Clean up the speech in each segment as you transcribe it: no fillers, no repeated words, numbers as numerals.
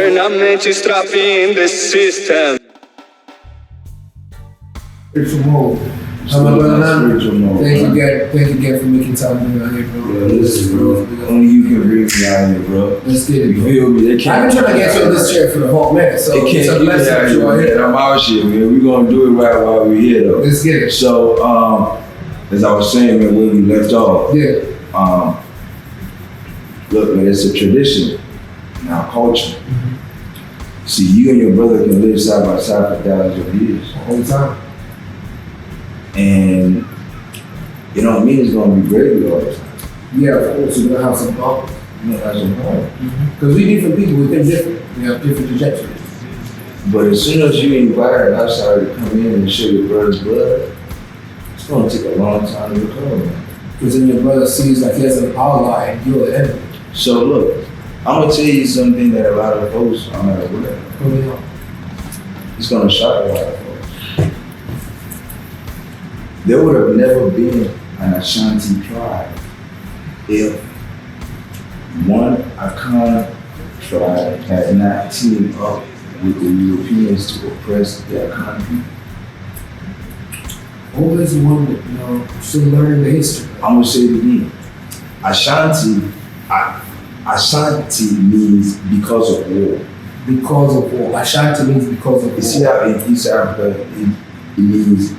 Permanente strapping in the system. Spiritual mode. Thank you again for making time to be out here, bro. Yeah, listen, bro. Only you can bring me out here, bro. Let's get it, You bro. feel me? They I've can't. been trying to get you on this chair for the whole minute, so They it's a can't get blessing out that you are here, here. man. I'm out here, man. We're gonna do it right while we're here, though. Let's get it. So, as I was saying, man, when we left off, Yeah. look, man, it's a tradition in our culture. See, you and your brother can live side by side for thousands of years. All the time. And it don't mean it's gonna be great all the time. Yeah, of course, you're gonna have some problems. You know, that's a problem. Because we different people, we think different. We have different trajectories. But as soon as you invite an outsider to come in and show your brother's blood, it's gonna take a long time to recover, man. Because then your brother sees like he has an ally and you're the enemy. So look, I'm gonna tell you something that a lot of folks are not aware of. It's gonna shock a lot of folks. There would have never been an Ashanti tribe if one Akan tribe had not teamed up with the Europeans to oppress their country. Always wondered, you know, still learning the history. I'm gonna say it again. Ashanti means because of war. Because of war. Ashanti means because of war. You see how in East Africa it means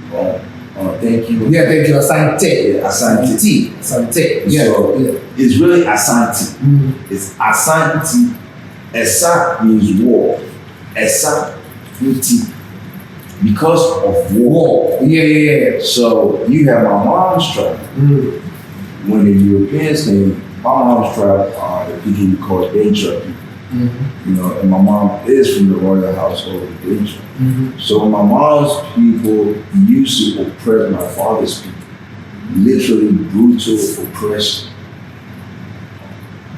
thank you. Yeah, thank you. Asante. Yeah, Asante. Asante. Yeah. So yeah. it's really Asante. It's Asante. Esa means war. Esa means because of war. Yeah. So you have my mom's tribe. When the Europeans came, my mom's tribe are the people we call Dentra people. You know, and my mom is from the royal household of Dentra. So my mom's people used to oppress my father's people. Literally brutal oppression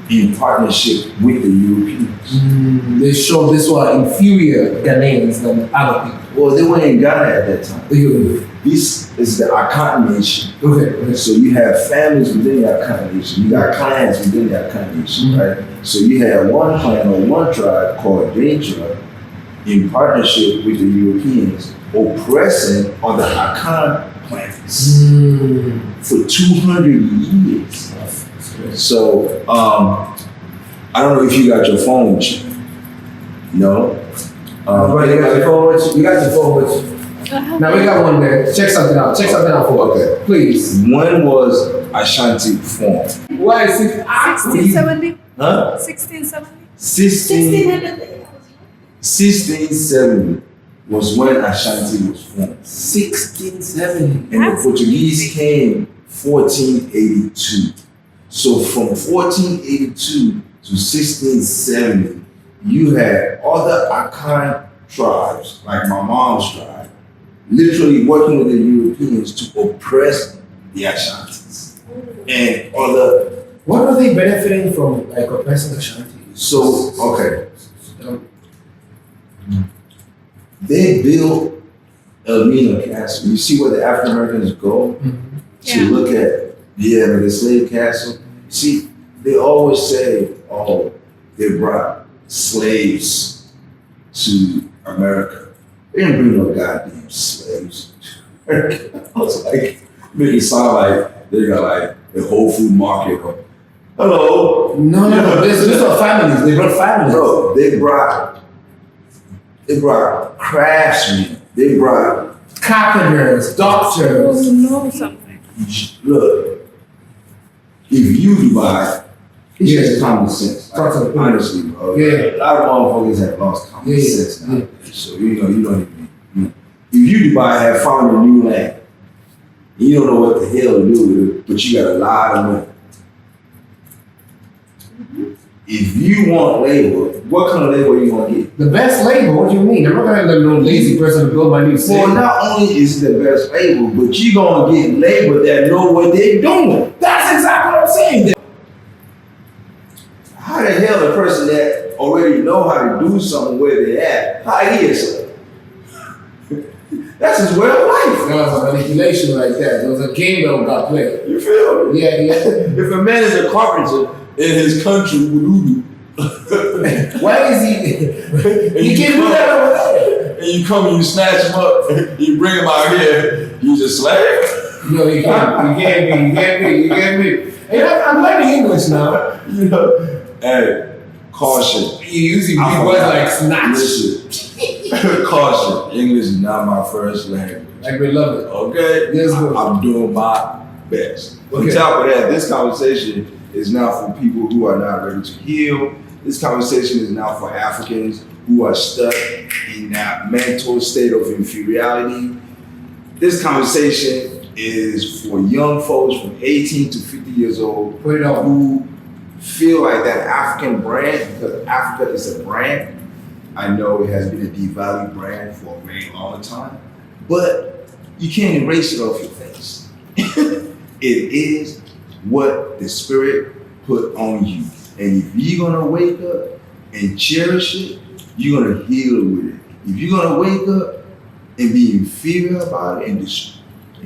in partnership with the Europeans. They showed this were inferior Ghanaians than other people. Well, they were in Ghana at that time. Okay. This is the Akan nation. Okay. So you have families within the Akan nation. You got clans within the Akan nation, right? So you had one clan or one tribe called Dentra in partnership with the Europeans oppressing other Akan clans for 200 years. So I don't know if you got your phone with you. No? Right, you got your phone with you? You got your phone with you. Now we got one there. Check something out. Check something out for us. Okay. Please. One was Ashanti form. Why is it? 1670? Huh? 1670? 1670 was when Ashanti was formed. 1670. And the Portuguese came 1482. So from 1482 to 1670, you had other Akan tribes, like my mom's tribe, literally working with the Europeans to oppress the Ashantis and other. What are they benefiting from, like oppressing Ashanti? So, okay. They built Elmina Castle. You see where the African Americans go to look at the slave castle? See, they always say, oh, they brought slaves to America. They didn't bring no goddamn slaves to America. I was like, make it sound like they got like a Whole Food Market. Hello. No. These are families. They brought families. No, they brought craftsmen. They brought carpenters, doctors. You know something. Look, if you Dubai, it's just common sense. Honestly, bro. Yeah. A lot of motherfuckers have lost common sense now. So you don't even. If you Dubai have found a new land, you don't know what the hell to do with it, but you got a lot of money. If you want labor, what kind of labor you gonna get? The best labor? What do you mean? I'm not gonna let no lazy person build my new city. Well, not only is it the best labor, but you gonna get labor that know what they're doing. That's exactly what I'm saying. How the hell the person that already know how to do something where they at, how he is? That's his way of life. There was a manipulation like that. There was a game that got played. You feel me? Yeah. If a man is a carpenter in his country, Why is he? He can't do that over there. And you come and you snatch him up, you bring him out here, you just slave. No, you can't. You can't be. Hey, I'm learning English now. You know, hey, caution. You using big words like snatch. Listen, caution. English is not my first language. Like we love it. Okay? Yes, good. I'm doing my best. Okay. On top of that, this conversation is not for people who are not ready to heal. This conversation is now for Africans who are stuck in that mental state of inferiority. This conversation is for young folks from 18 to 50 years old Put it on. who feel like that African brand, because Africa is a brand. I know it has been a devalued brand for a very long time, but you can't erase it off your face. It is what the Spirit put on you. And if you're gonna wake up and cherish it, you're gonna heal with it. If you're gonna wake up and be inferior about it and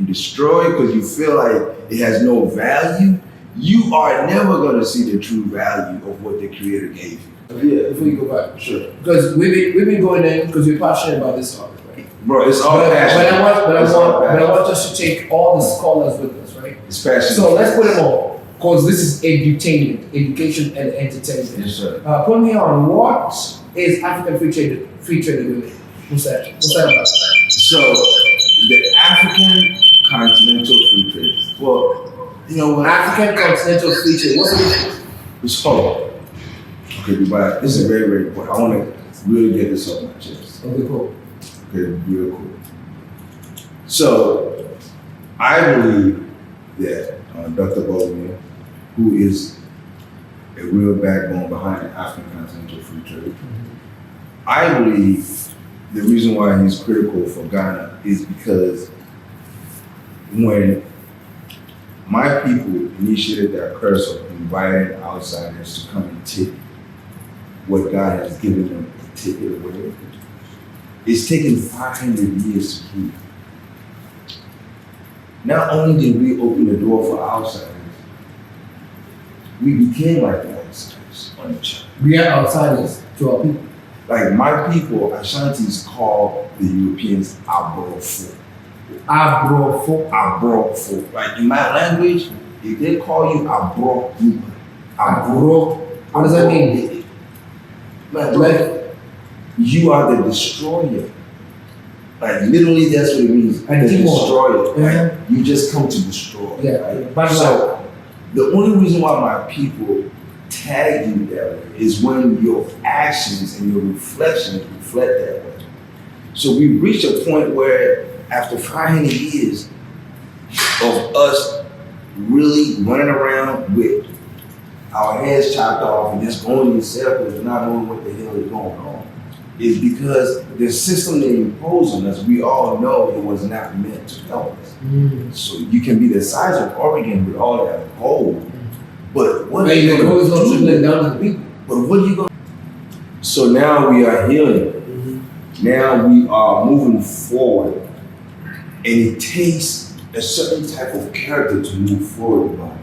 destroy it because you feel like it has no value, you are never gonna see the true value of what the Creator gave you. Yeah, before you go back. Sure. Because we've been going in because we're passionate about this topic, right? Bro, it's all passion. But I want us to take all the scholars with us, right? It's passion. So let's put them on. Because this is edutainment, education and entertainment. Yes, sir. Put me on, what is African free trade agreement? What's that? What's that about? So, the African Continental Free Trade. Well, you know what? African Continental Free Trade. What's it? It's called. Okay, but this is very, very important. I want to really get this off my chest. Okay, cool. Okay, real cool. So, I believe that Dr. Bawumia, who is a real backbone behind the African Continental Free Trade, I believe the reason why he's critical for Ghana is because when my people initiated that curse of inviting outsiders to come and take what God has given them and take it away, it's taken 500 years to heal. Not only did we open the door for outsiders, we became like the outsiders on the chart. We are outsiders to our people. Like my people, Ashantis call the Europeans Abrofo. Abrofo. Like in my language, if they call you Abro, What does that mean? Like you are the destroyer. Like literally, that's what it means. And the Timor. destroyer. Yeah. Like, you just come to destroy. Yeah. Right? But So the only reason why my people tag you that way is when your actions and your reflections reflect that way. So we reached a point where after 500 years of us really running around with our heads chopped off and just going in circles and not knowing what the hell is going on, is because the system they imposed on us, we all know it was not meant to help us. So you can be the size of Oregon with all that gold, but what are you going to do? Down to the people. But what are you going to do? So now we are healing. Now we are moving forward. And it takes a certain type of character to move forward about.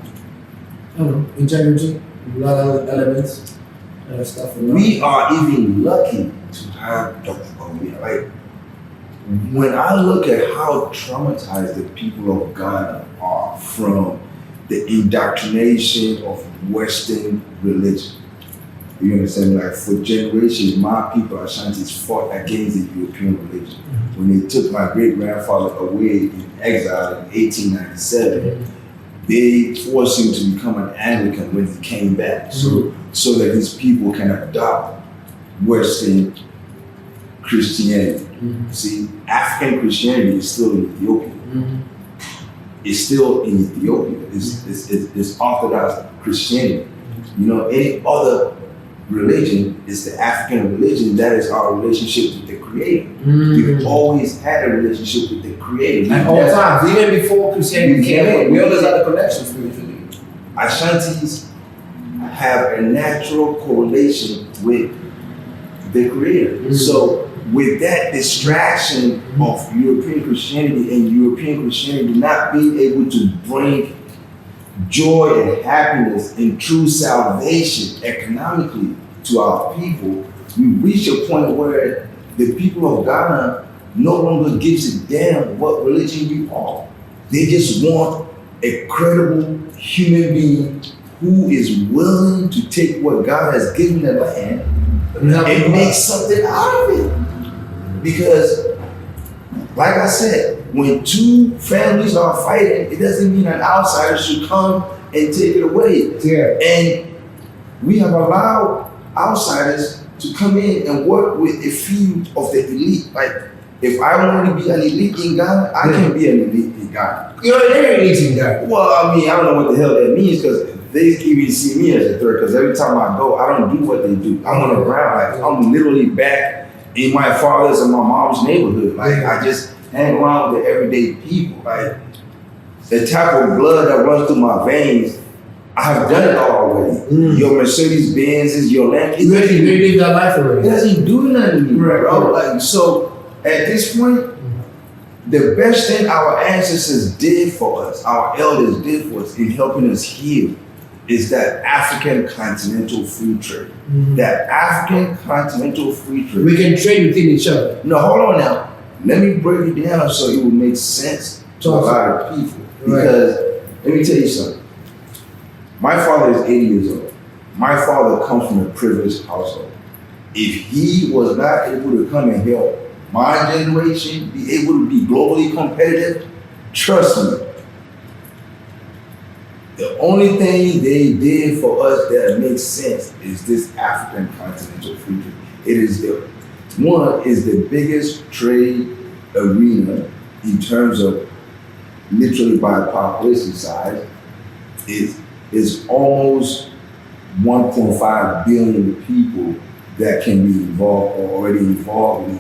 I don't know, integrity, a lot of elements, stuff. We are even lucky to have Dr. Bawumia. Like, when I look at how traumatized the people of Ghana are from the indoctrination of Western religion, you understand? Like, for generations, my people, Ashantis, fought against the European religion. When they took my great-grandfather away in exile in 1897, they forced him to become an Anglican when he came back, so that his people can adopt Western Christianity. See, African Christianity is still in Ethiopia. It's still in Ethiopia. It's Orthodox Christianity. You know, any other religion is the African religion. That is our relationship with the Creator. We've always had a relationship with the Creator. At all times, even before Christianity came in, we always had a connection spiritually. Ashantis have a natural correlation with the Creator. So with that distraction of European Christianity and European Christianity not being able to bring joy and happiness and true salvation economically to our people, we reach a point where the people of Ghana no longer gives a damn what religion you are. They just want a credible human being who is willing to take what God has given the land and make something out of it. Because, like I said, when two families are fighting, it doesn't mean an outsider should come and take it away. Yeah. And we have allowed outsiders to come in and work with a few of the elite. Like, if I want to be an elite in Ghana, I can be an elite in Ghana. You're an elite in Ghana. Well, I mean, I don't know what the hell that means because they even see me as a threat. Because every time I go, I don't do what they do. I'm on the ground. Like, I'm literally back in my father's and my mom's neighborhood. Like, I just hang around with the everyday people. Like, the type of blood that runs through my veins, I have done it all already. Your Mercedes Benzes, your Lamborghini. You already lived that life already. It doesn't do nothing to me, bro. Like, so at this point, the best thing our ancestors did for us, our elders did for us in helping us heal, is that African continental free trade. That African continental free trade. We can trade within each other. No, hold on now. Let me break it down so it will make sense to a lot of people. Because let me tell you something. My father is 80 years old. My father comes from a privileged household. If he was not able to come and help my generation be able to be globally competitive, trust me, the only thing they did for us that makes sense is this African continental free trade. It is the biggest trade arena in terms of literally by population size. Is almost 1.5 billion people that can be involved or already involved in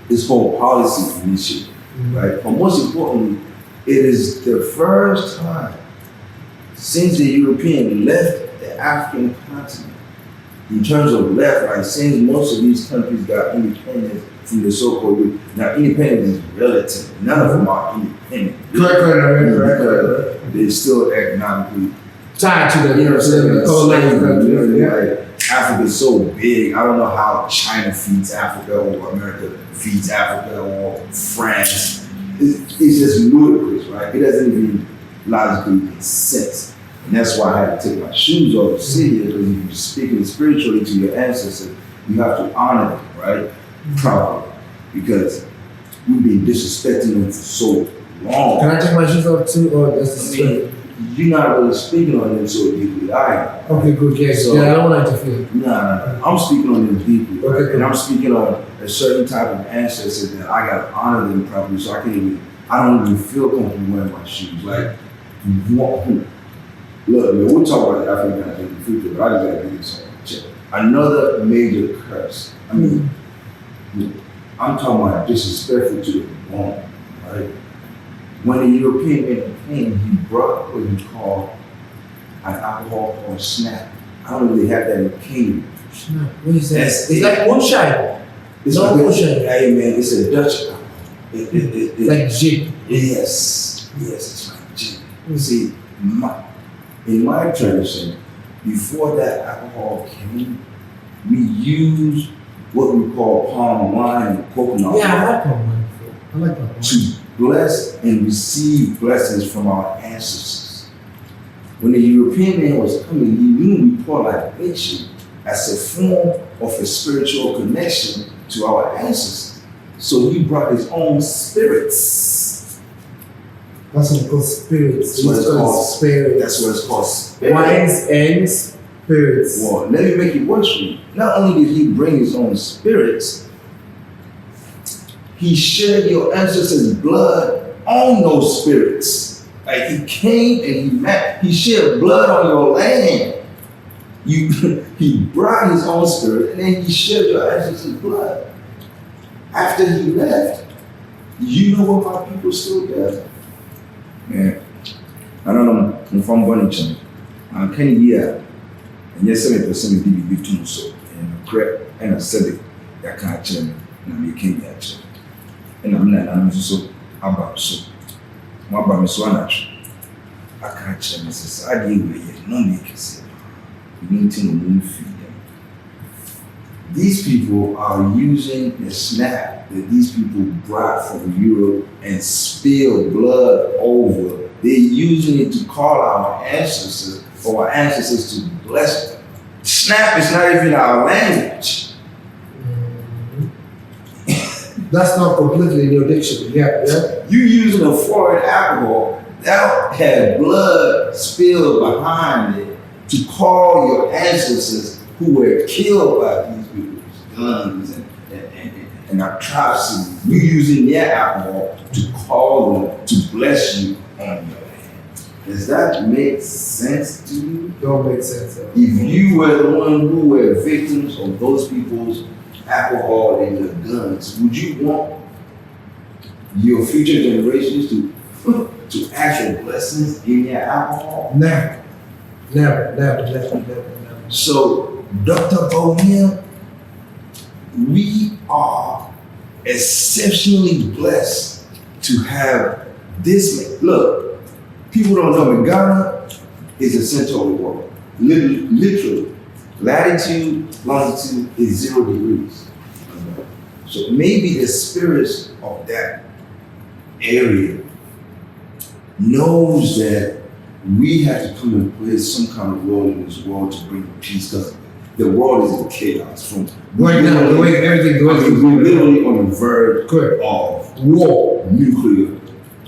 this whole policy initiative, right? But most importantly, it is the first time since the European left the African continent, in terms of left, like since most of these countries got independence from the so-called, now independence is relative. None of them are independent. Right. They're still economically tied to the, you know what I'm saying? Yeah. Like, Africa's so big. I don't know how China feeds Africa or America feeds Africa or France. It's just ludicrous, right? It doesn't even logically make sense. And that's why I had to take my shoes off to sit here, because if you're speaking spiritually to your ancestors, you have to honor them, right? Properly. Because we've been disrespecting them for so long. Can I take my shoes off too, or is I mean, you're not really speaking on them so deeply. I am. Okay, good. Yes. So, yeah, I don't want to interfere. No. I'm speaking on them deeply, right? Okay, cool. And I'm speaking on a certain type of ancestors that I gotta honor them properly. So I don't even feel comfortable wearing my shoes. Like, look, we'll talk about the African continental free trade, but I just gotta get this on check. Another major curse. I mean, I'm talking about disrespectful to the bone, right? When the European man came, he brought what he called an alcohol called snap. I don't know if they have that in Kenya. Snap. What is that? It's like moonshine. It's no moonshine. Hey man, it's a Dutch alcohol. It's like gin. Yes, it's like gin. See, in my tradition, before that alcohol came, we used what we call palm wine and coconut. Yeah, I like palm wine. I like palm wine. To bless and receive blessings from our ancestors. When the European man was coming, he knew we pour libation as a form of a spiritual connection to our ancestors. So he brought his own spirits. That's what it's called spirits. That's what it's called. Spirits. That's what it's called. Spirits. Wines and spirits. Well, let me make it worse for you. Not only did he bring his own spirits, he shed your ancestors' blood on those spirits. Like he came and he shed blood on your land. He brought his own spirit and then he shed your ancestors' blood. After he left, you know what my people still does? Man, I don't know if I'm going to change. I can't hear. And yes, 7% of DBB too so. And correct, and I said it, that can't change. And I can't get change. And I'm so about so. My brother so much. I can't change. I deal with it. No make it. we need to remove feed them. These people are using the snap that these people brought from Europe and spilled blood over. They're using it to call our ancestors, for our ancestors to bless them. Snap is not even our language. That's not completely in your dictionary. Yeah. You using a foreign alcohol that had blood spilled behind it to call your ancestors who were killed by these people's guns and atrocities. You using their alcohol to call them to bless you on your hand. Does that make sense to you? Don't make sense. If you were the one who were victims of those people's alcohol and your guns, would you want your future generations to ask for blessings in your alcohol? Never. So, Dr. Bawumia, we are exceptionally blessed to have this. Look, people don't know that Ghana is the center of the world. Literally. Latitude, longitude is 0 degrees. So maybe the spirits of that area knows that we have to come and play some kind of role in this world to bring peace, because the world is in chaos. From right now, the way everything goes, we're literally on the verge of war, nuclear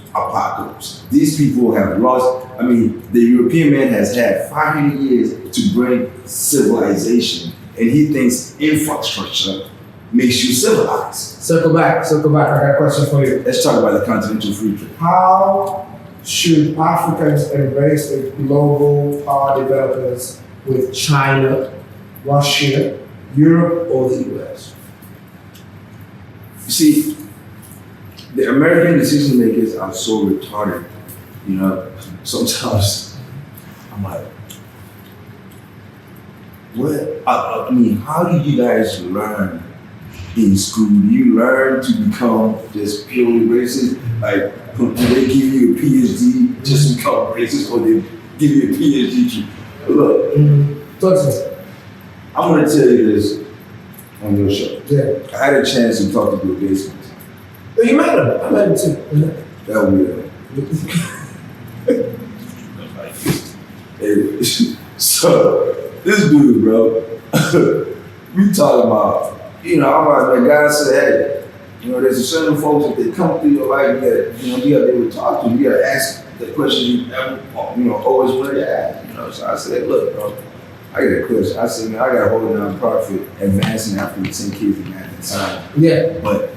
apocalypse. These people have lost. I mean, the European man has had 500 years to bring civilization, and he thinks infrastructure makes you civilized. Circle back. I got a question for you. Let's talk about the Continental free trade. How should Africans embrace the global power developers with China, Russia, Europe, or the US? You see, the American decision makers are so retarded. You know, sometimes I'm like, what? I mean, how do you guys learn in school? Do you learn to become just purely racist? Like, do they give you a PhD just to become racist, or they give you a PhD to look? I'm gonna tell you this on your show. Yeah. I had a chance to talk to Bill Gates. You met him. I met him too. That weird. So this dude, bro, we talking about, you know, I'm like, the guy said, hey, you know, there's a certain folks, if they come through your life, you gotta be able to talk to them. You gotta ask the questions you ever, always wanted to ask. You know, so I said, look, bro, I got a question. I said, man, I got a hold down profit advancing after 10 kids in math and science. Yeah. But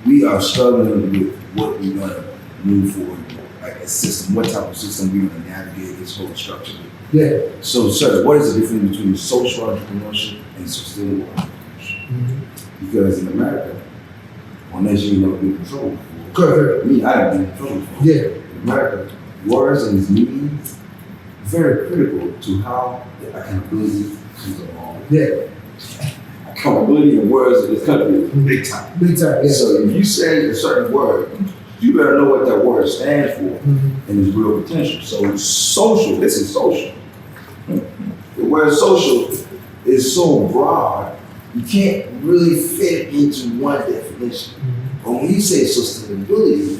we are struggling with what we're gonna move forward, like a system, what type of system we're gonna navigate this whole structure with. Yeah. So, sir, what is the difference between social entrepreneurship and sustainable entrepreneurship? Mm-hmm. Because in America, unless you never been in control before. Correct. Me, I haven't been in control before. Yeah. In America, words and meanings very critical to how the accountability comes along. Yeah. Accountability and words in this country is big time. Big time, yeah. So if you say a certain word, you better know what that word stands for and its real potential. So social, this is social. The word social is so broad, you can't really fit it into one definition. But when you say sustainability,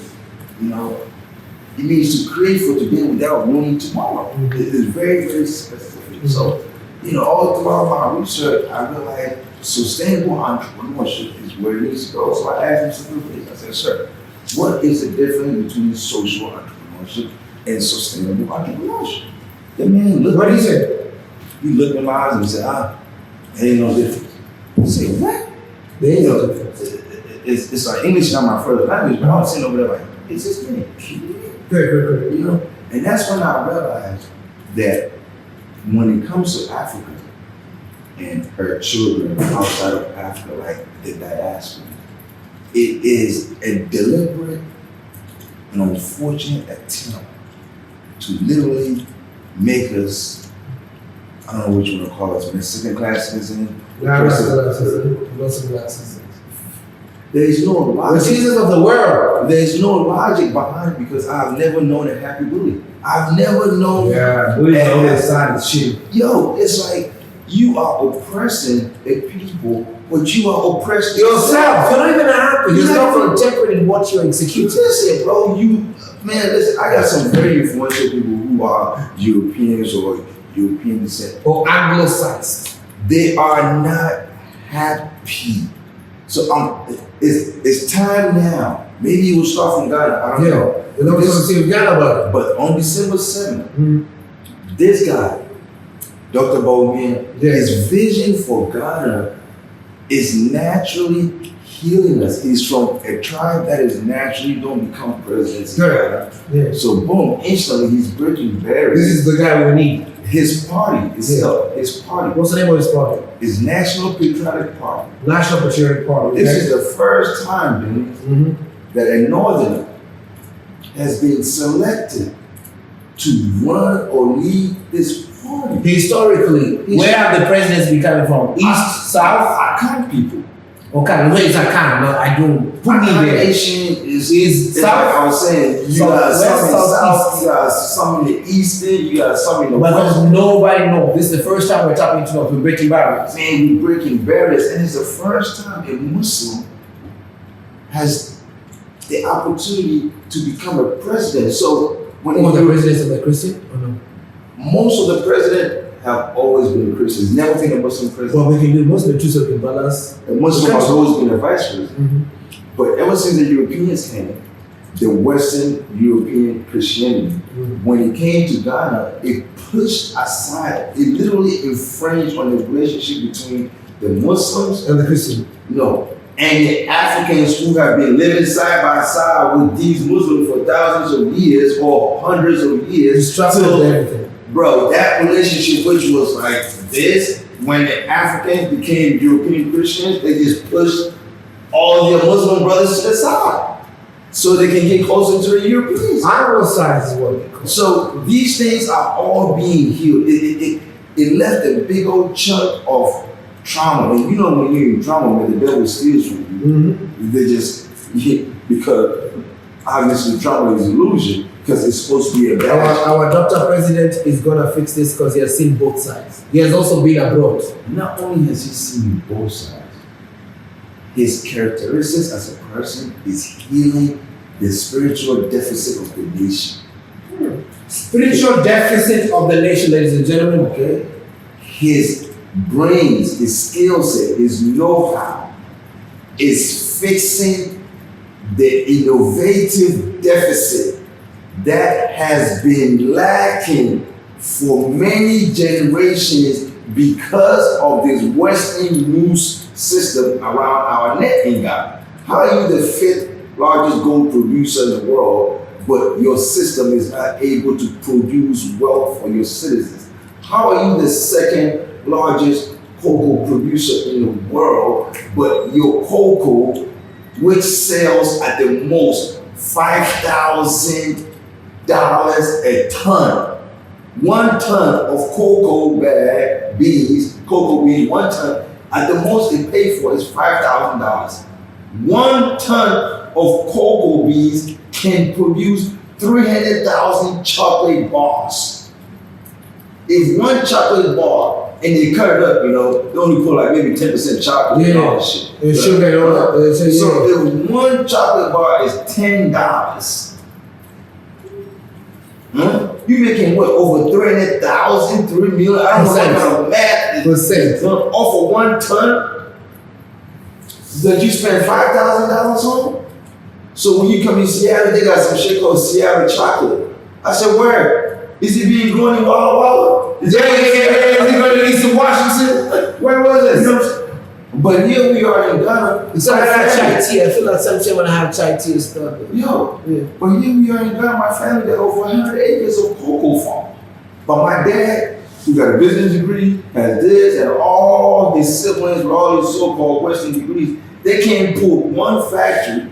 it means to create for today without ruining tomorrow. It is very, very specific. So, all throughout my research, I realized sustainable entrepreneurship is where it needs to go. So I asked him some things. I said, sir, what is the difference between social entrepreneurship and sustainable entrepreneurship? The man looked. What did he say? He looked in my eyes and said, there ain't no difference. I said, what? There ain't no difference. It's like English is not my first language, but I was sitting over there like, is this man kidding me? Good. And that's when I realized that when it comes to Africa and her children outside of Africa, like the diaspora, it is a deliberate and unfortunate attempt to literally make us, I don't know what you want to call us, second class citizens. There's no The logic. citizens of the world. There's no logic behind it because I've never known a happy bully. I've never known. Yeah, we on that side of shit. Yo, it's like you are oppressing a people, but you are oppressed Yourself, you're not even happy. There's no integrity in what you're executing. Listen, bro, listen, I got some very influential people who are Europeans or European descent. Or Anglo-Saxons. They are not happy. So it's time now. Maybe it will start from Ghana. I don't know. You know what's going to Ghana about it? But on December 7th, this guy, Dr. Bawumia, his vision for Ghana is naturally healing us. He's from a tribe that is naturally don't become presidents. Yeah. So boom, instantly he's breaking barriers. This is the guy we need. His party itself, his party. What's the name of his party? His National Patriotic Party. National Patriotic Party. This is the first time, that a northerner has been selected to run or lead this party. Historically, where have the presidents been coming from? East, South? Akan people. Okay, where is Akan? No, I don't. Put me Akan there. Nation is South. like I was saying, you South, got west, some in the south, south, east. you got some in the eastern, you got some in the But west. there's nobody knows. This is the first time we're tapping into North. We're breaking barriers. Man, we're breaking barriers, and it's the first time a Muslim has the opportunity to become a president. So when The presidents of the Christian? Or no? most of the presidents have always been Christians, never been a Muslim president. Well, we can do most of the two so we can balance. A Muslim has always been a vice president. But ever since the Europeans came, the Western European Christianity, when it came to Ghana, it pushed aside, it literally infringed on the relationship between the Muslims And the Christian. and the Africans who have been living side by side with these Muslims for thousands of years or hundreds of years. Disrupted everything. Bro, that relationship, which was like this, when the Africans became European Christians, they just pushed all their Muslim brothers to the side so they can get closer to the Europeans. Anglo-Saxons is what they call it. So these things are all being healed. It left a big old chunk of trauma. And you know when you're in trauma, when the devil steals from you, they just, because obviously trauma is illusion, because it's supposed to be a bad. Our Dr. President is gonna fix this because he has seen both sides. He has also been abroad. Not only has he seen both sides, his characteristics as a person is healing the spiritual deficit of the nation. Spiritual deficit of the nation, ladies and gentlemen. Okay? His brains, his skill set, his know-how is fixing the innovative deficit that has been lacking for many generations because of this Western news system around our net in Ghana. How are you the fifth largest gold producer in the world, but your system is not able to produce wealth for your citizens? How are you the second largest cocoa producer in the world, but your cocoa, which sells at the most $5,000 a ton, 1 ton of cocoa beans, 1 ton, at the most they pay for is $5,000. 1 ton of cocoa beans can produce 300,000 chocolate bars. If 1 chocolate bar, and they cut it up, they only put like maybe 10% chocolate and all that shit. And sugar and all that. So if 1 chocolate bar is $10, you making what, over 300,000, 3 million? I don't know what kind of math Percent. off of 1 ton that you spend $5,000 on? So when you come in Seattle, they got some shit called Seattle chocolate. I said, where? Is it being grown in Walla Walla? Is it going to Eastern Washington? Where was it? But here we are in Ghana. So I have chai tea. I feel like sometimes when I have chai tea and stuff. But here we are in Ghana. My family got over 100 acres of cocoa farm. But my dad, who got a business degree, has this, and all his siblings with all these so-called Western degrees, they can't put 1 factory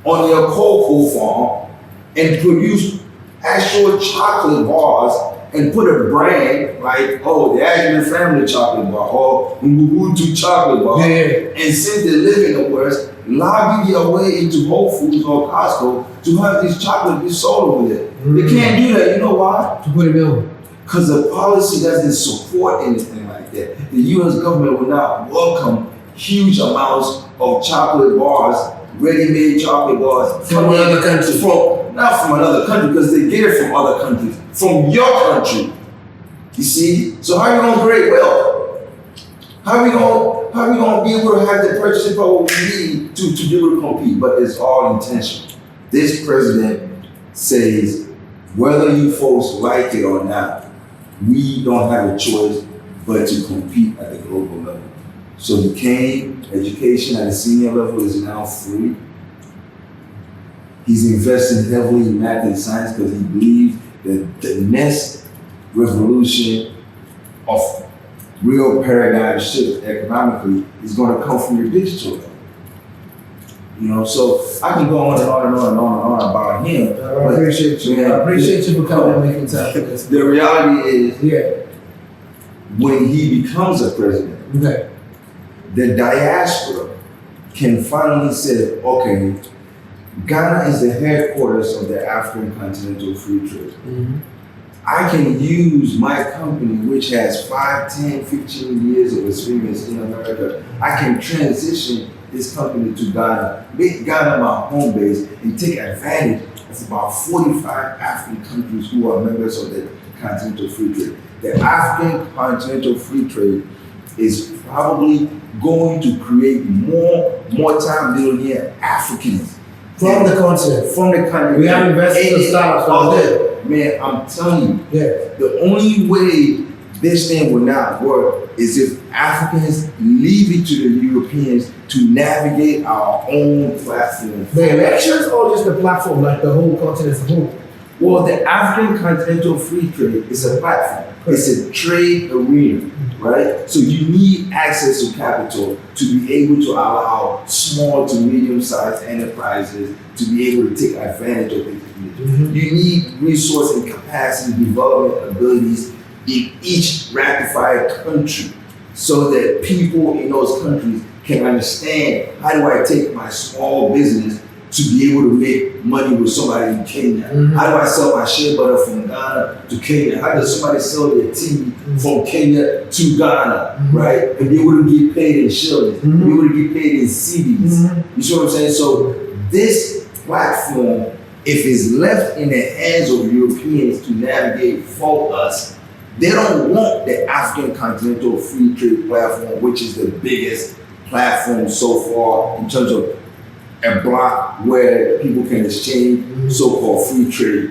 on their cocoa farm and produce actual chocolate bars and put a brand like, oh, the Agyeman family chocolate bar or Ubuntu chocolate bar. Yeah. And since they live in the West, lobby their way into Whole Foods or Costco to have these chocolate be sold over there. They can't do that. You know why? To put it in. Because the policy doesn't support anything like that. The U.S. government will not welcome huge amounts of chocolate bars, ready-made chocolate bars From another country. Not from another country, because they get it from other countries, from your country. You see? So how are you going to create wealth? How are we going to be able to have the purchasing power we need to be able to compete? But it's all intentional. This president says, whether you folks like it or not, we don't have a choice but to compete at the global level. So the Kane education at the senior level is now free. He's investing heavily in math and science because he believes that the next revolution of real paradigm shift economically is going to come from the digital level. You know, so I can go on and on and on and on and on about him. I appreciate you. Man, I appreciate you for coming and making time for this. The reality is, Yeah. when he becomes a president, Okay. the diaspora can finally say, okay, Ghana is the headquarters of the African Continental Free Trade. I can use my company, which has 5, 10, 15 years of experience in America. I can transition this company to Ghana, make Ghana my home base, and take advantage of about 45 African countries who are members of the Continental Free Trade. The African Continental Free Trade is probably going to create more multi-millionaire Africans From the continent. from the continent. We have invested in startups out there. Man, I'm telling you, Yeah. the only way this thing will not work is if Africans leave it to the Europeans to navigate our own platform. The elections or just the platform, like the whole continent as a whole? Well, the African Continental Free Trade is a platform. It's a trade arena, right? So you need access to capital to be able to allow small to medium-sized enterprises to be able to take advantage of it. You need resource and capacity development abilities in each ratified country so that people in those countries can understand, how do I take my small business to be able to make money with somebody in Kenya? How do I sell my shea butter from Ghana to Kenya? How does somebody sell their tea from Kenya to Ghana, right? And be able to get paid in shillings, be able to get paid in CDs. You see what I'm saying? So this platform, if it's left in the hands of Europeans to navigate for us, they don't want the African Continental Free Trade Platform, which is the biggest platform so far in terms of a block where people can exchange so-called free trade,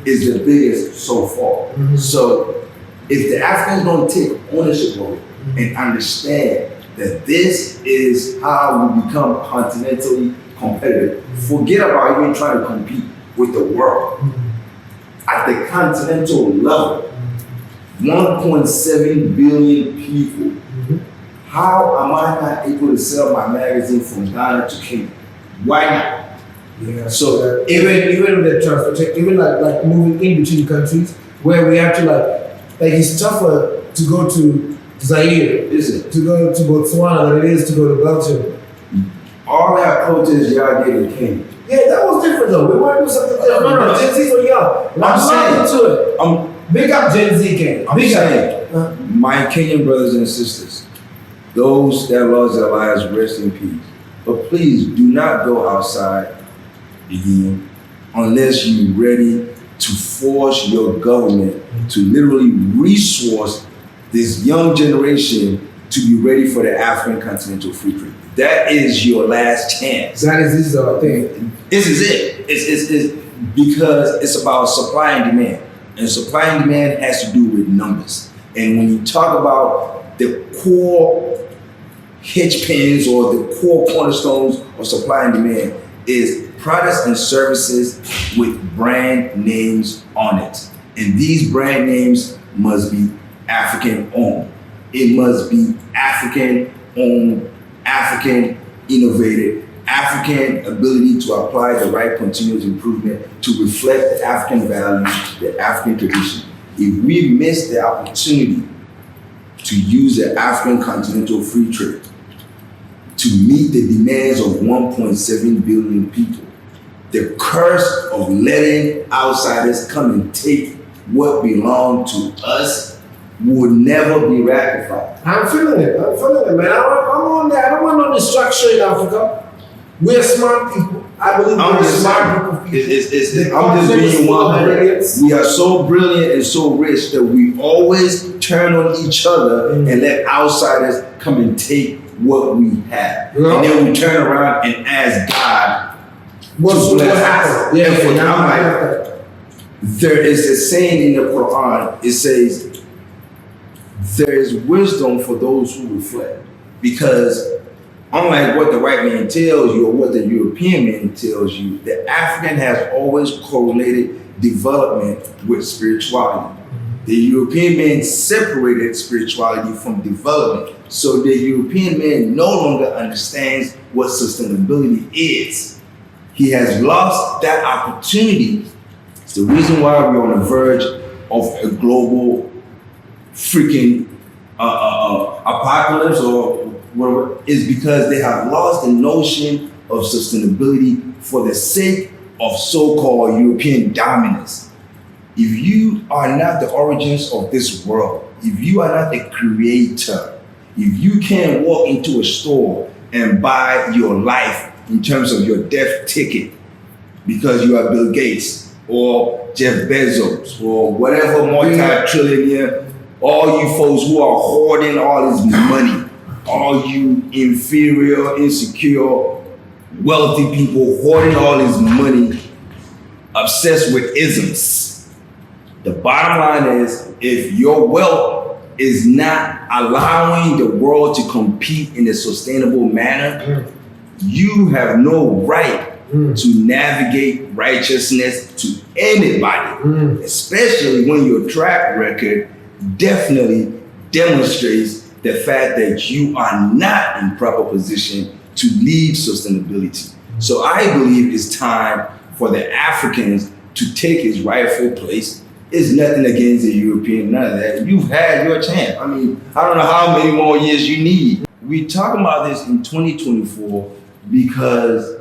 is the biggest so far. So if the Africans don't take ownership of it and understand that this is how we become continentally competitive, forget about even trying to compete with the world. At the continental level, 1.7 billion people. How am I not able to sell my magazine from Ghana to Kenya? Why not? Yeah. So even with the transportation, even like moving in between countries, where we have to like it's tougher to go to Zaire, is it? to go to Botswana than it is to go to Belgium. All that protests y'all did in Kenya. Yeah, that was different though. We wanted to do something different. No, Gen Z's were young. I'm not into it. Big up Gen Z, Ken. I'm saying, my Kenyan brothers and sisters, those that lost their lives, rest in peace. But please do not go outside again unless you're ready to force your government to literally resource this young generation to be ready for the African Continental Free Trade. That is your last chance. That is this thing. This is it. It's because it's about supply and demand. And supply and demand has to do with numbers. And when you talk about the core hitchpins or the core cornerstones of supply and demand, is products and services with brand names on it. And these brand names must be African owned. It must be African owned, African innovated, African ability to apply the right continuous improvement to reflect the African values, the African tradition. if we miss the opportunity to use the African Continental Free Trade to meet the demands of 1.7 billion people, the curse of letting outsiders come and take what belongs to us will never be ratified. I'm feeling it, man. I'm on that. I don't want no destruction in Africa. We're smart people. I believe we're a smart group of people. I'm just being 100. We are so brilliant and so rich that we always turn on each other and let outsiders come and take what we have. And then we turn around and ask God What's happened? There is a saying in the Quran, it says, there is wisdom for those who reflect. Because unlike what the white man tells you or what the European man tells you, the African has always correlated development with spirituality. The European man separated spirituality from development. So the European man no longer understands what sustainability is. He has lost that opportunity. It's the reason why we're on the verge of a global freaking apocalypse or whatever, is because they have lost the notion of sustainability for the sake of so-called European dominance. If you are not the origins of this world, if you are not the creator, if you can't walk into a store and buy your life in terms of your death ticket because you are Bill Gates or Jeff Bezos or whatever multi-trillionaire, all you folks who are hoarding all this money, all you inferior, insecure, wealthy people hoarding all this money, obsessed with isms. The bottom line is, if your wealth is not allowing the world to compete in a sustainable manner, you have no right to navigate righteousness to anybody, especially when your track record definitely demonstrates the fact that you are not in proper position to lead sustainability. So I believe it's time for the Africans to take his rightful place. It's nothing against the European, none of that. You've had your chance. I mean, I don't know how many more years you need. We talking about this in 2024 because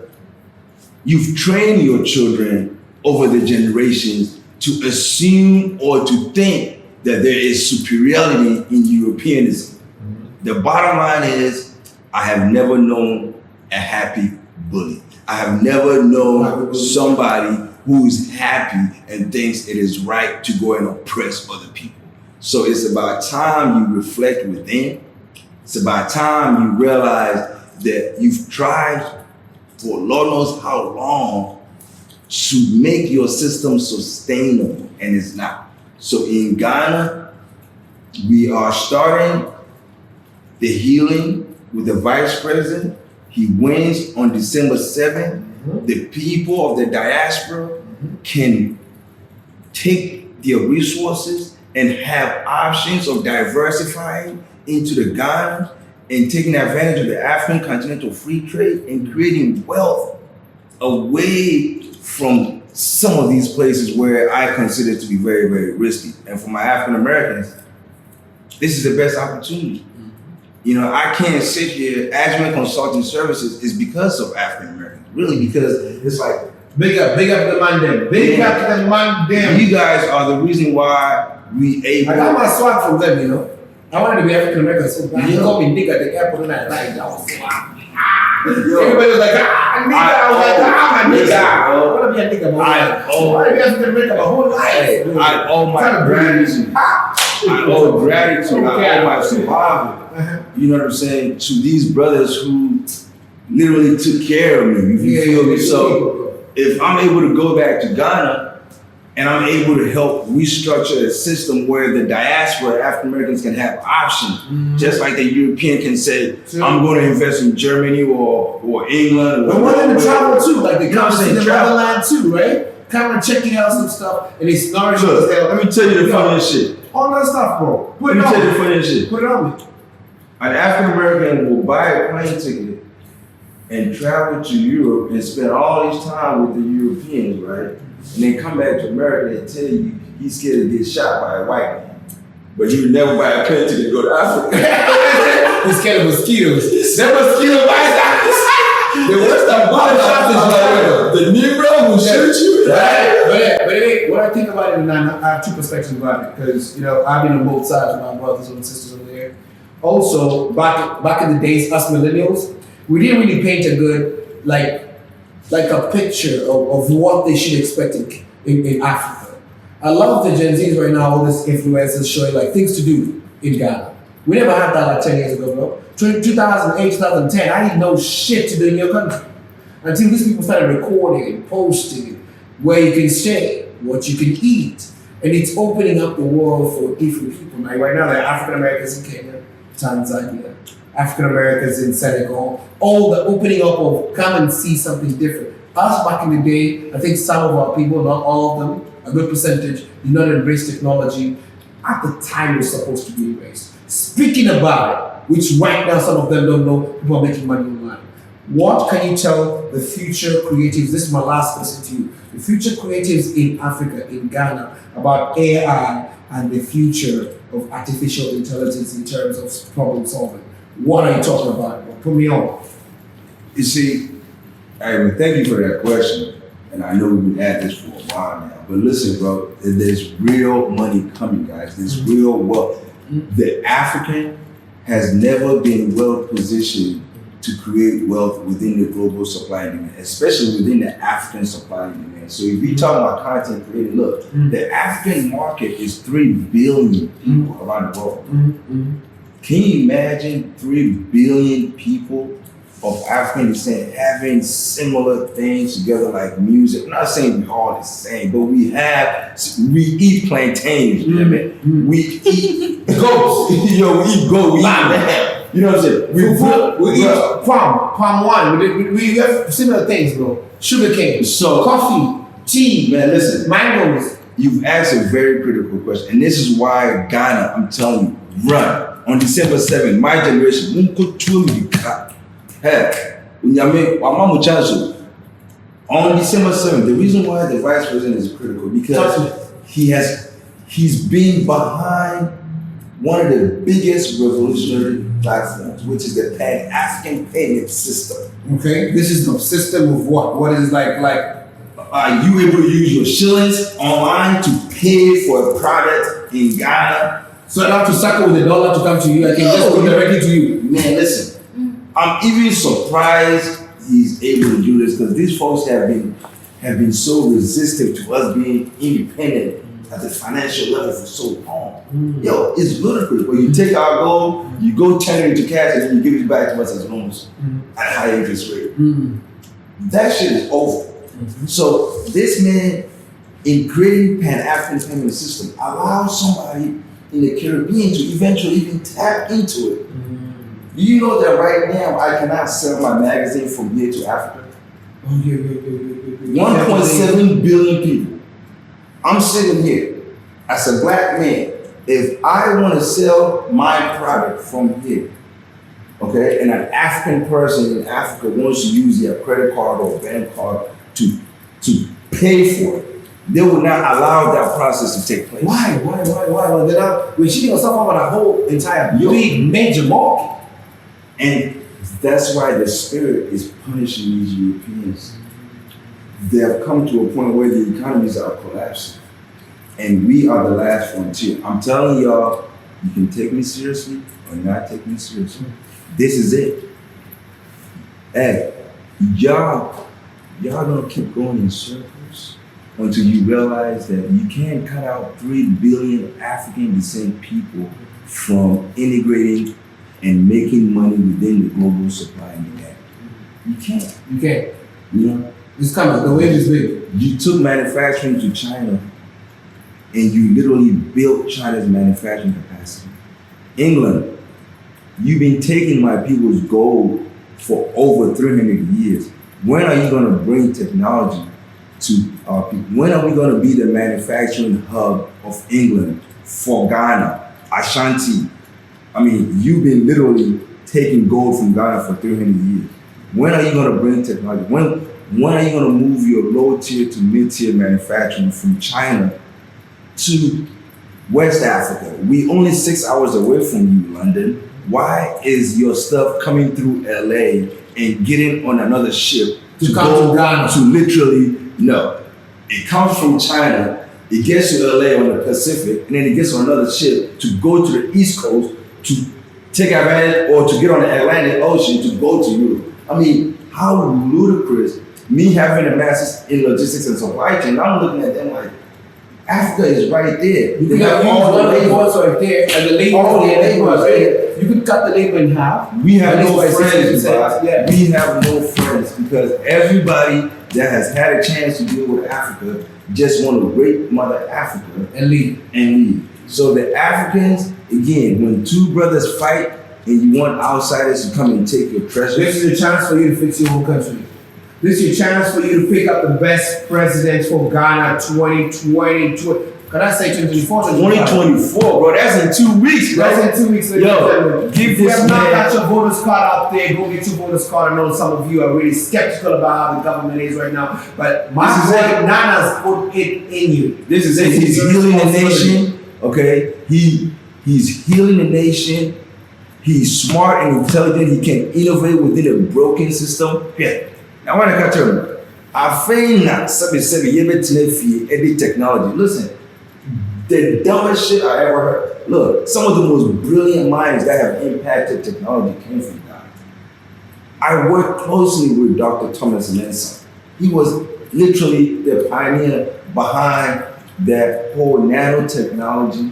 you've trained your children over the generations to assume or to think that there is superiority in Europeanism. The bottom line is, I have never known a happy bully. I have never known somebody who is happy and thinks it is right to go and oppress other people. So it's about time you reflect within. It's about time you realize that you've tried for Lord knows how long to make your system sustainable, and it's not. So in Ghana, we are starting the healing with the vice president. He wins on December 7th. The people of the diaspora can take their resources and have options of diversifying into the Ghana and taking advantage of the African Continental Free Trade and creating wealth away from some of these places where I consider to be very, very risky. And for my African Americans, this is the best opportunity. You know, I can't sit here, Agyeman Consulting Services is because of African Americans, really, because it's like, big up the man them. Big up the man them. you guys are the reason why we able. I got my swag from them, you know. I wanted to be African American so bad. He called me nigga at the airport and I like that was everybody was like, nigga. I was like, I'm a nigga. I want to be a nigga, man. I want to be African American my whole life. I owe my gratitude. I owe gratitude. I owe my survival. You know what I'm saying? To these brothers who literally took care of me. You feel me? So if I'm able to go back to Ghana and I'm able to help restructure a system where the diaspora African Americans can have options, just like the European can say, I'm going to invest in Germany or England. But one of them travel too, like they come to the motherland too, right? Come and checking out some stuff and it's nourishing. Look, let me tell you the funniest shit. All that stuff, bro. Let me tell you the funniest shit. Put it on me. An African American will buy a plane ticket and travel to Europe and spend all this time with the Europeans, right? And then come back to America and tell you he's scared to get shot by a white man. But you would never buy a plane ticket to go to Africa. He's scared of mosquitoes. Them mosquito bites. The worst about it the Negro will shoot you. Right. But anyway, what I think about it, Nana, I have two perspectives about it because I've been on both sides with my brothers and sisters over there. Also, back in the days, us millennials, we didn't really paint a good like a picture of what they should expect in Africa. I love the Gen Zs right now, all these influencers showing like things to do in Ghana. We never had that like 10 years ago, bro. 2008, 2010, I didn't know shit to do in your country. Until these people started recording and posting it, where you can stay, what you can eat. And it's opening up the world for different people. Like right now, like African Americans in Kenya, Tanzania, African Americans in Senegal, all the opening up of come and see something different. Us back in the day, I think some of our people, not all of them, a good percentage, did not embrace technology at the time it was supposed to be embraced. Speaking about it, which right now some of them don't know, people are making money online. What can you tell the future creatives? This is my last question to you. The future creatives in Africa, in Ghana, about AI and the future of artificial intelligence in terms of problem solving. What are you talking about? Put me on. You see, thank you for that question. And I know we've been at this for a while now. But listen, bro, there's real money coming, guys. There's real wealth. The African has never been well positioned to create wealth within the global supply and demand, especially within the African supply and demand. So if you talk about content creating, look, the African market is 3 billion people around the world. Can you imagine 3 billion people of African descent having similar things together like music? I'm not saying we all the same, but we eat plantains, we eat goats, we eat goat, we eat lamb. You know what I'm saying? We eat palm wine. We have similar things, bro. Sugar cane, coffee, tea, man. Listen, mangoes. You've asked a very critical question, and this is why Ghana, I'm telling you, run on December 7th. My generation, on December 7th, the reason why the vice president is critical because he's been behind one of the biggest revolutionary platforms, which is the Pan-African payment system. Okay, this is the system of what? What is like? Are you able to use your shillings online to pay for a product in Ghana? So I don't have to circle with the dollar to come to you. I can just go directly to you. Man, listen. I'm even surprised he's able to do this because these folks have been so resistant to us being independent at the financial level for so long. Yo, it's ludicrous. When you take our gold, you go turn it into cash and then you give it back to us as loans at a high interest rate. That shit is over. So this man, in creating Pan-African payment system, allows somebody in the Caribbean to eventually even tap into it. Do you know that right now I cannot sell my magazine from here to Africa? 1.7 billion people. I'm sitting here as a black man. If I want to sell my product from here, okay, and an African person in Africa wants to use their credit card or bank card to pay for it, they will not allow that process to take place. Why? We're cheating ourselves over the whole entire big major market. And that's why the spirit is punishing these Europeans. They have come to a point where the economies are collapsing. And we are the last frontier. I'm telling y'all, you can take me seriously or not take me seriously. This is it. Hey, y'all gonna keep going in circles until you realize that you can't cut out 3 billion African descent people from integrating and making money within the global supply and demand. You can't. You know? It's coming. The wave is big. You took manufacturing to China and you literally built China's manufacturing capacity. England, you've been taking my people's gold for over 300 years. When are you going to bring technology to our people? When are we going to be the manufacturing hub of England for Ghana, Ashanti? I mean, you've been literally taking gold from Ghana for 300 years. When are you going to bring technology? When are you going to move your low tier to mid tier manufacturing from China to West Africa. We only 6 hours away from you, London. Why is your stuff coming through LA and getting on another ship To come to Ghana? to literally, no. It comes from China, it gets to LA on the Pacific, and then it gets on another ship to go to the East Coast to take advantage or to get on the Atlantic Ocean to go to Europe. I mean, how ludicrous. Me having a master's in logistics and supply chain, I'm looking at them like, Africa is right there. You have all the laborers right there, and the laborers right there. You could cut the labor in half. We have At least no by friends, 60%. bro. We have no friends because everybody that has had a chance to deal with Africa just want to rape Mother Africa And leave. So the Africans, again, when two brothers fight and you want outsiders to come and take your treasures, This is a chance for you to fix your own country. This is your chance for you to pick up the best president for Ghana 2020. Can I say 2024? 2024, bro, that's in 2 weeks, bro. That's in 2 weeks. Yo, give if you this have not man- got your voters card out there, go get your voters card. I know some of you are really skeptical about how the government is right now, but my This is boy it. Nana's put it in you. This is it. He's your healing the responsibility. nation. Okay, he's healing the nation. He's smart and intelligent. He can innovate within a broken system. Yeah. Now, when I got you, I think that 7 edit technology. Listen, the dumbest shit I ever heard. Look, some of the most brilliant minds that have impacted technology came from God. I worked closely with Dr. Thomas Nelson. He was literally the pioneer behind that whole nanotechnology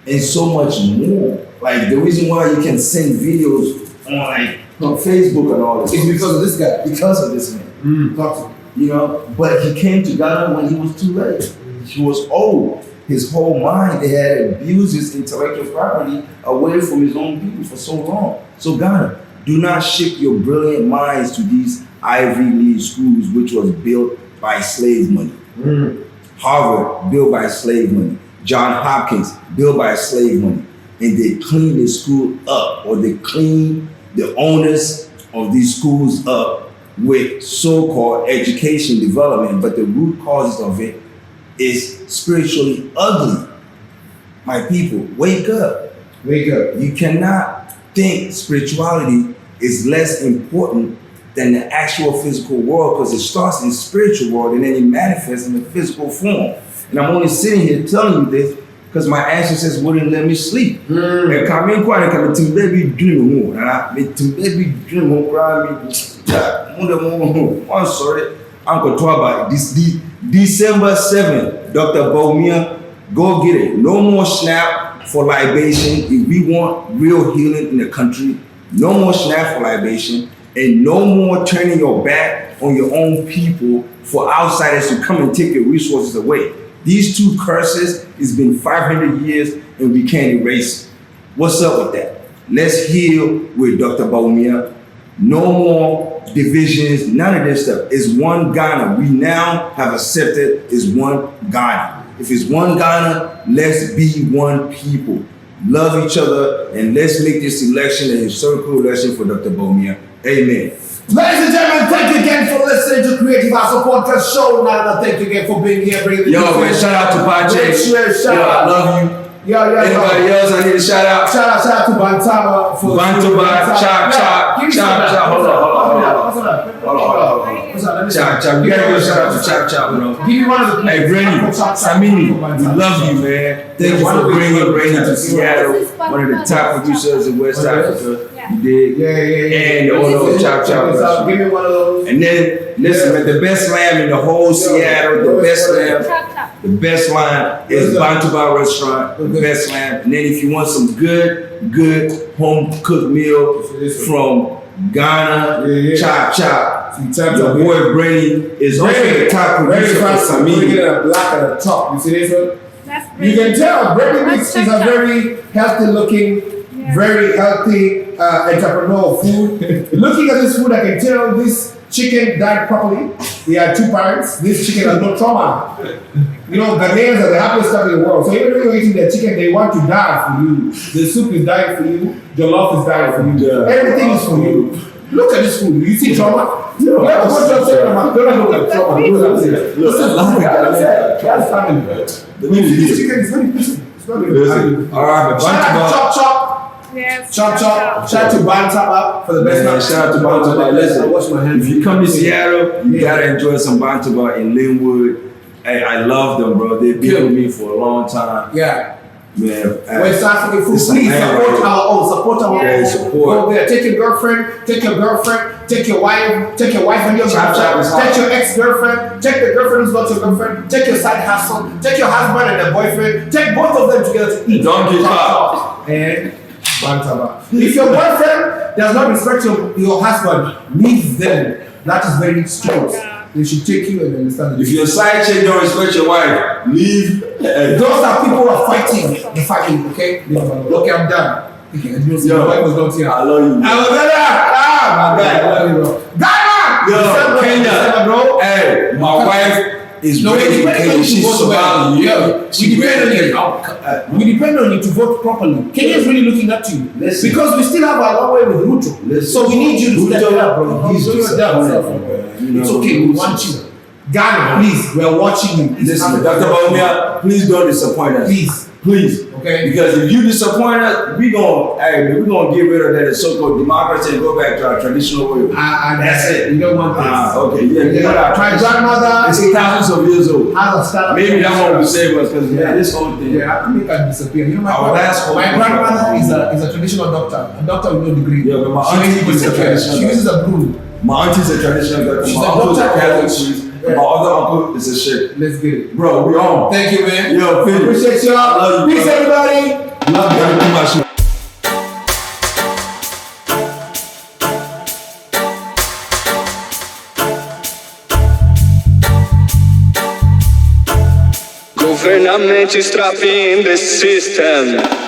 and so much more. Like the reason why you can send videos on Facebook and all this It's because of this guy. because of this man. Talk to me. You know, but he came to Ghana when he was too late. He was old. His whole mind, they had abused his intellectual property away from his own people for so long. So Ghana, do not ship your brilliant minds to these Ivy League schools, which was built by slave money. Harvard, built by slave money. John Hopkins, built by slave money. And they clean the school up, or they clean the owners of these schools up with so-called education development, but the root causes of it is spiritually ugly. My people, wake up. Wake up. You cannot think spirituality is less important than the actual physical world, because it starts in the spiritual world and then it manifests in the physical form. And I'm only sitting here telling you this because my ancestors wouldn't let me sleep. And come in quiet, come to baby dream more. And I made to baby dream more, cry me. I'm sorry. Uncle Twaba, this December 7th, Dr. Bawumia, go get it. No more snap for libation. If we want real healing in the country, no more snap for libation, and no more turning your back on your own people for outsiders to come and take your resources away. These two curses, it's been 500 years and we can't erase it. What's up with that? Let's heal with Dr. Bawumia. No more divisions, none of this stuff. It's one Ghana. We now have accepted it's one Ghana. If it's one Ghana, let's be one people. Love each other, and let's make this election a historical election for Dr. Bawumia. Amen. Ladies and gentlemen, thank you again for listening to Creative House Podcast Show. Nana, thank you again for being here. Bringing the Yo, man, shout out to Pache. Shout Yo, I out. love you. Anybody else I need to shout out? Shout out to Bantaba for Bantaba, chop. Hold on. What's up? Let me Chop. We gotta give a shout out to Chop, bro. Give me one of the. Hey, Brandy, Samini, we love you, man. Thank you for bringing Brandy to Seattle, one of the top producers in West Africa. You did. Yeah. And the owner of Chop. Give me one of those. And then, listen, man, the best lamb in the whole Seattle, the best lamb. The best line is Bantuba Restaurant, the best line. And then if you want some good home cooked meal from Ghana, Chop. Your boy Brady is also the top producer for Samini. Get a black at the top. You see this one? That's You can tell Brady Mix is a very healthy looking, very healthy entrepreneur of food. Looking at this food, I can tell this chicken died properly. He had 2 parents. This chicken has no trauma. You know, Ghanaians are the happiest country in the world. So even when you're eating their chicken, they want to die for you. The soup is dying for you. The love is dying for you. Everything is for you. Look at this food. You see trauma? No. Yeah, what you're saying about don't look like trauma. Listen, that's family. This chicken is very peaceful. It's not even All right, but shout out to Chop Chop. Yes. Chop Chop. Shout out to Bantaba for the best Man, man. shout out to Bantaba. Listen, I wash my hands. if you come to Seattle, you gotta enjoy some Bantaba in Linwood. Hey, I love them, bro. They've been with me for a long time. Yeah. Man, West African food, it's please a man support right our own, support our Yeah. own. Support. Go there, take your girlfriend, take your wife, take your wife and your Chop Chop is girlfriend, hot. take your ex-girlfriend, take the girlfriend who's not your girlfriend, take your side hustle, take your husband and the boyfriend, take both of them together to eat. Don't get Chop caught. Chop and Bantaba. If your boyfriend does not respect your husband, leave them. That is very strange. They should take you and understand. If your side chick don't respect your wife, leave. Those are people who are fighting the family, okay? Okay, I'm done. Okay, your wife was not here. I love you. I was there. My guy, I love you, bro. Ghana! Yo, Kenya. December, bro. Hey, my wife is No, ready for Kenya. She's surviving. Yeah, we depend on you. We depend on you to vote properly. Kenya is really looking up to you. Listen. Because we still have a long way with Ruto. Listen. So we need you to step it up, bro. He's Don't just do that. you It's know. okay, we want you. Ghana, please, we're watching you. Please, Listen, Dr. Bawumia, please don't disappoint us. Please. Okay? Because if you disappoint us, we're gonna get rid of that so-called democracy and go back to our traditional way. And That's it. You don't want this. Okay, yeah. My grandmother It's thousands of years old. has a stand-up. Maybe that one will save us because this whole thing. Yeah, I can make her disappear. You know, Our last my grandmother is a traditional doctor. A doctor with no degree. Yeah, but my She auntie is a disappear. traditional She uses a broom. My auntie's a traditional doctor. She's My a uncle's a doctor. Catholic priest. Yeah. My other uncle is a shit. Let's get it. Bro, we on. Thank you, man. Yo, Phil. Appreciate y'all. Love you, Peace, bro. everybody. Love you very much. Government is trapping the system.